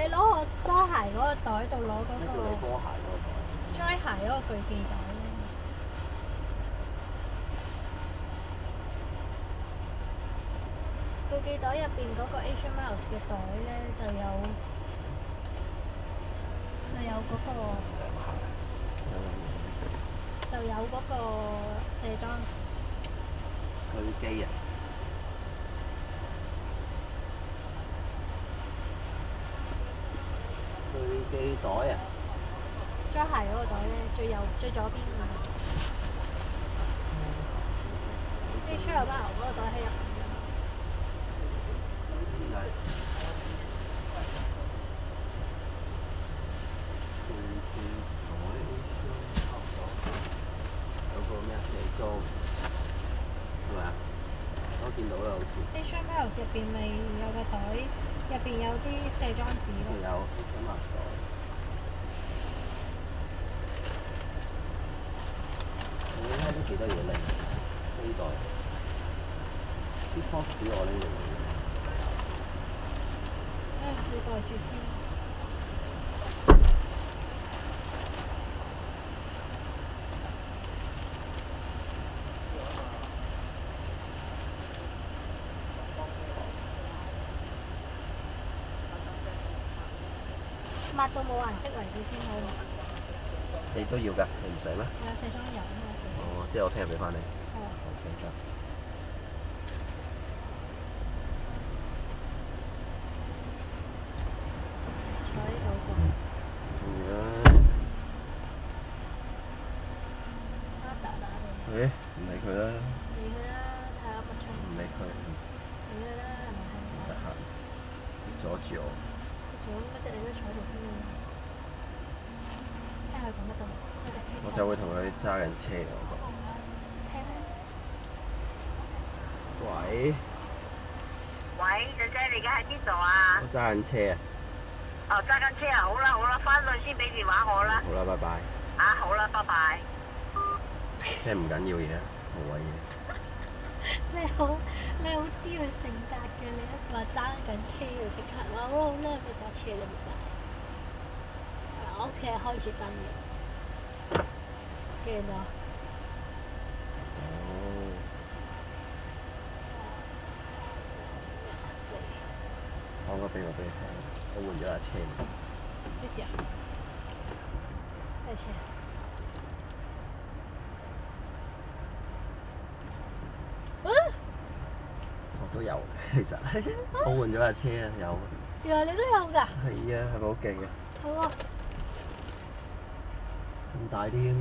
攞我揸鞋嗰個袋度攞嗰個。你波鞋嗰個袋。齋鞋嗰個巨記袋咧。巨記袋入邊嗰個 Asian Miles 嘅袋咧就有嗰個卸妝紙。巨基啊！巨記袋啊！揸鞋嗰個袋咧，最左邊㗎。Asian Miles 嗰個袋喺入邊。有個咩美妝係咪啊？我見到啦，好似。Asian Miles 入邊咪有個袋，入邊有啲卸妝紙咯。有 Asian Miles 袋。我覺得都幾多嘢拎，呢袋。啲 box 我拎嚟。你袋住先。抹到冇顏色為止先好。你都要㗎？你唔使咩？我有卸妝油啊嘛。哦，即係我聽日俾翻你。係啊。OK 得。坐呢度個。唔理佢啦。理佢啦，睇下乜出。唔理佢。理佢啦，係咪係？得閒。阻住我。做乜啫？你都坐喺度先啦。聽佢講乜到？我就會同佢揸緊車嘅，我覺得。聽啦。喂。喂，仔仔，你而家喺邊度啊？我揸緊車啊。哦，揸緊車啊！好啦好啦，翻去先俾電話我啦。好啦，拜拜。啊，好啦，拜拜。即係唔緊要嘢，冇謂嘢。你好知佢性格嘅，你一話揸緊車要即刻話好叻，佢揸車就唔得。我屋企係開住燈嘅，見到。哦。我俾你聽，我換咗架車。幾時啊？咩車？我都有，其實我換咗架車啊，有。原來你都有㗎？係啊，係咪好勁啊？好啊。咁大啲啊嘛〜